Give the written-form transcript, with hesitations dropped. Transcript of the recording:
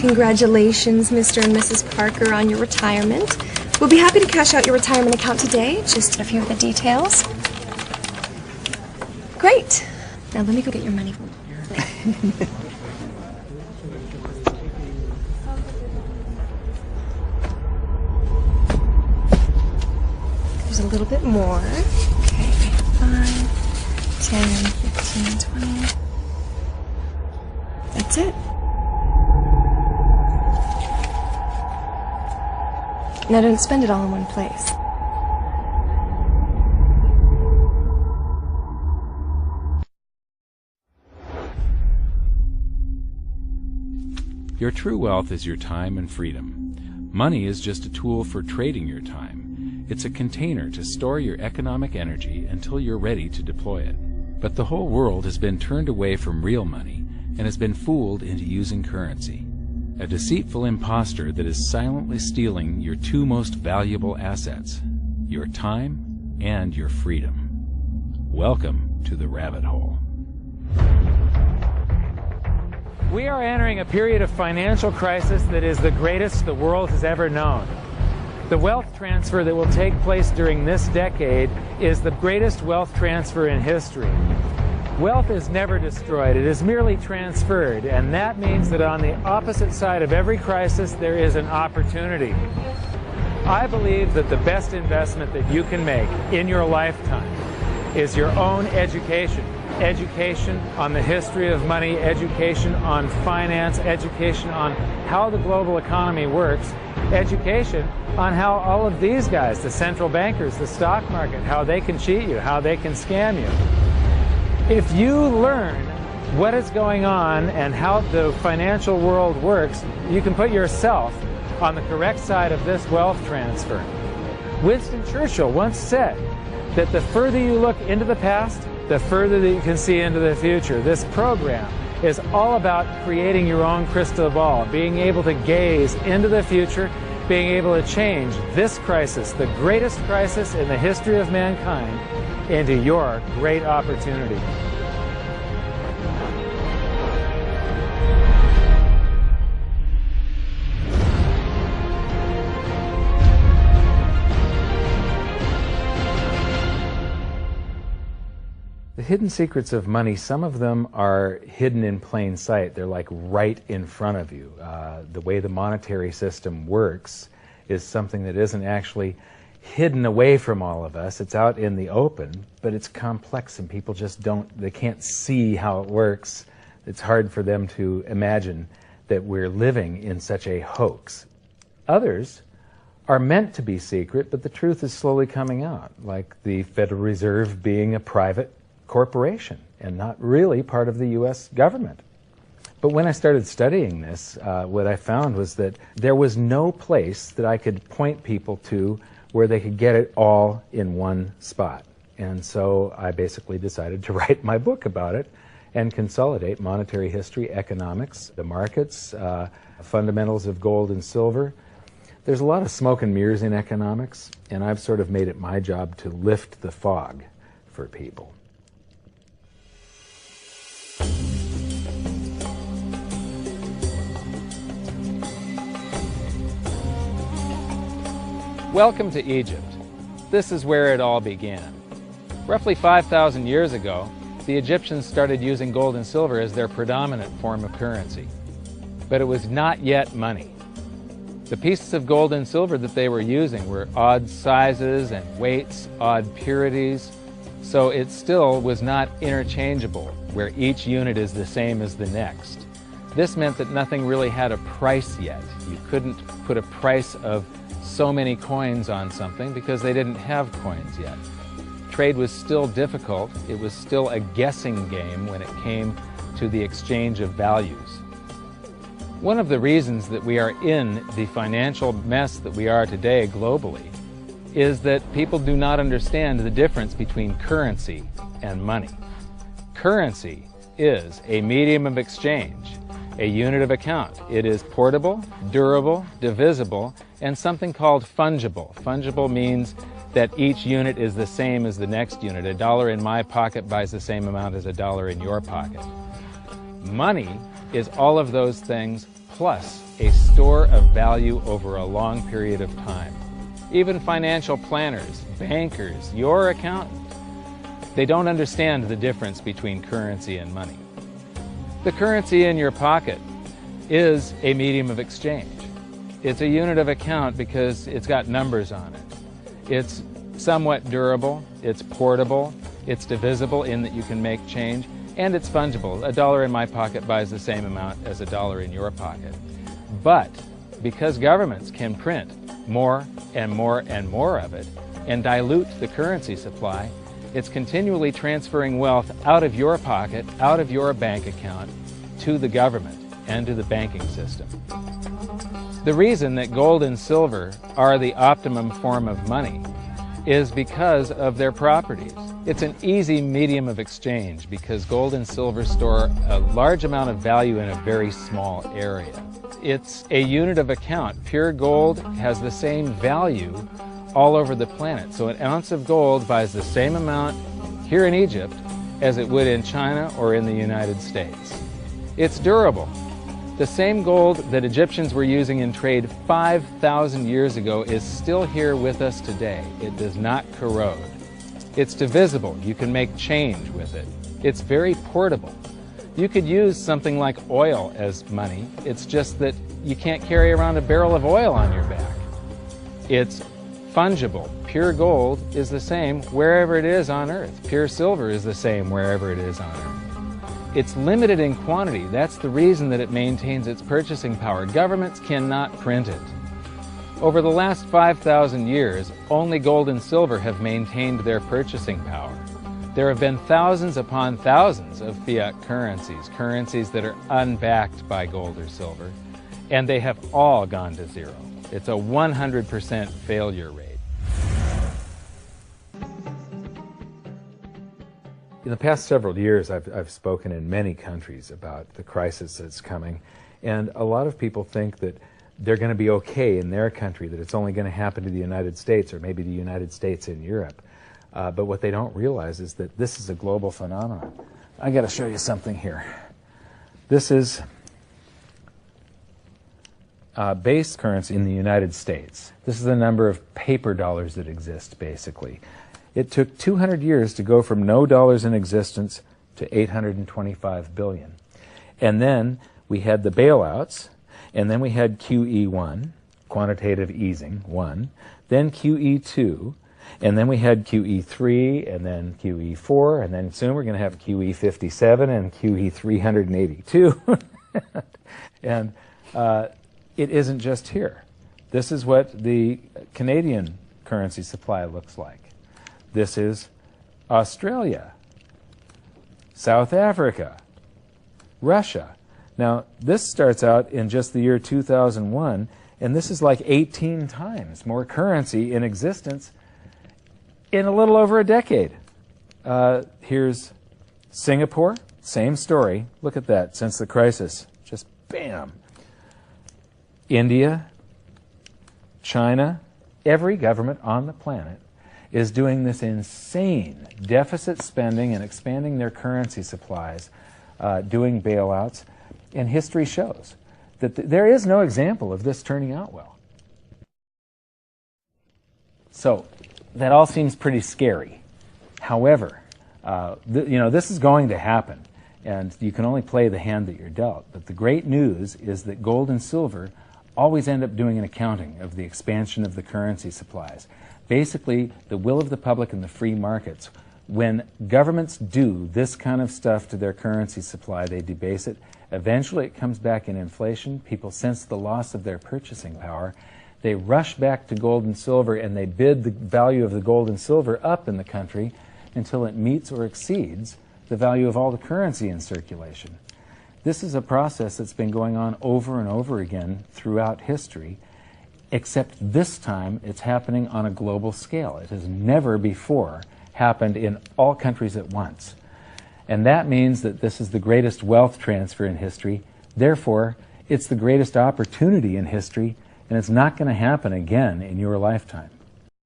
Congratulations, Mr. and Mrs. Parker, on your retirement. We'll be happy to cash out your retirement account today. Just a few of the details. Great. Now let me go get your money. There's a little bit more. Okay, 5, 10, 15, 20. That's it. Now don't spend it all in one place. Your true wealth is your time and freedom. Money is just a tool for trading your time. It's a container to store your economic energy until you're ready to deploy it. But the whole world has been turned away from real money and has been fooled into using currency. A deceitful impostor that is silently stealing your two most valuable assets, your time and your freedom. Welcome to the rabbit hole. We are entering a period of financial crisis that is the greatest the world has ever known. The wealth transfer that will take place during this decade is the greatest wealth transfer in history. Wealth is never destroyed, it is merely transferred, and that means that on the opposite side of every crisis there is an opportunity. I believe that the best investment that you can make in your lifetime is your own education. Education on the history of money, education on finance, education on how the global economy works, education on how all of these guys, the central bankers, the stock market, how they can cheat you, how they can scam you. If you learn what is going on and how the financial world works, you can put yourself on the correct side of this wealth transfer. Winston Churchill once said that the further you look into the past, the further that you can see into the future. This program is all about creating your own crystal ball, being able to gaze into the future, being able to change this crisis, the greatest crisis in the history of mankind, into your great opportunity. The hidden secrets of money, some of them are hidden in plain sight. They're like right in front of you. The way the monetary system works is something that isn't actually hidden away from all of us. It's out in the open, but it's complex and people just they can't see how it works. It's hard for them to imagine that we're living in such a hoax. Others are meant to be secret, but the truth is slowly coming out, like the Federal Reserve being a private corporation and not really part of the U.S. government. But when I started studying this, what I found was that there was no place that I could point people to where they could get it all in one spot. And so I basically decided to write my book about it and consolidate monetary history, economics, the markets, fundamentals of gold and silver. There's a lot of smoke and mirrors in economics, and I've sort of made it my job to lift the fog for people. Welcome to Egypt. This is where it all began. Roughly 5,000 years ago, the Egyptians started using gold and silver as their predominant form of currency. But it was not yet money. The pieces of gold and silver that they were using were odd sizes and weights, odd purities, so it still was not interchangeable, where each unit is the same as the next. This meant that nothing really had a price yet. You couldn't put a price of so many coins on something because they didn't have coins yet. Trade was still difficult. It was still a guessing game when it came to the exchange of values. One of the reasons that we are in the financial mess that we are today globally is that people do not understand the difference between currency and money. Currency is a medium of exchange, a unit of account. It is portable, durable, divisible, and something called fungible. Fungible means that each unit is the same as the next unit. $1 in my pocket buys the same amount as $1 in your pocket. Money is all of those things plus a store of value over a long period of time. Even financial planners, bankers, your accountant, they don't understand the difference between currency and money. The currency in your pocket is a medium of exchange. It's a unit of account because it's got numbers on it. It's somewhat durable, it's portable, it's divisible in that you can make change, and it's fungible. $1 in my pocket buys the same amount as $1 in your pocket. But because governments can print more and more and more of it and dilute the currency supply, it's continually transferring wealth out of your pocket, out of your bank account, to the government and to the banking system. The reason that gold and silver are the optimum form of money is because of their properties. It's an easy medium of exchange because gold and silver store a large amount of value in a very small area. It's a unit of account. Pure gold has the same value all over the planet. So an ounce of gold buys the same amount here in Egypt as it would in China or in the United States. It's durable. The same gold that Egyptians were using in trade 5,000 years ago is still here with us today. It does not corrode. It's divisible. You can make change with it. It's very portable. You could use something like oil as money. It's just that you can't carry around a barrel of oil on your back. It's fungible. Pure gold is the same wherever it is on Earth. Pure silver is the same wherever it is on Earth. It's limited in quantity. That's the reason that it maintains its purchasing power. Governments cannot print it. Over the last 5,000 years, only gold and silver have maintained their purchasing power. There have been thousands upon thousands of fiat currencies, currencies that are unbacked by gold or silver, and they have all gone to zero. It's a 100% failure rate. In the past several years, I've spoken in many countries about the crisis that's coming, and a lot of people think that they're going to be okay in their country, that it's only going to happen to the United States or maybe the United States in Europe. But what they don't realize is that this is a global phenomenon. I got to show you something here. This is base currency in the United States. This is the number of paper dollars that exist, basically. It took 200 years to go from no dollars in existence to 825 billion. And then we had the bailouts, and then we had QE1, quantitative easing, 1, then QE2, and then we had QE3, and then QE4, and then soon we're going to have QE57 and QE382. And it isn't just here. This is what the Canadian currency supply looks like. This is Australia, South Africa, Russia. Now, this starts out in just the year 2001, and this is like 18 times more currency in existence in a little over a decade. Here's Singapore, same story. Look at that, since the crisis, just bam. India, China, every government on the planet is doing this insane deficit spending and expanding their currency supplies, doing bailouts, and history shows that there is no example of this turning out well. So that all seems pretty scary. However, this is going to happen, and you can only play the hand that you're dealt. But the great news is that gold and silver always end up doing an accounting of the expansion of the currency supplies. Basically, the will of the public and the free markets. When governments do this kind of stuff to their currency supply, they debase it. Eventually, it comes back in inflation. People sense the loss of their purchasing power. They rush back to gold and silver, and they bid the value of the gold and silver up in the country until it meets or exceeds the value of all the currency in circulation. This is a process that's been going on over and over again throughout history, except this time it's happening on a global scale. It has never before happened in all countries at once. And that means that this is the greatest wealth transfer in history. Therefore, it's the greatest opportunity in history, and it's not going to happen again in your lifetime.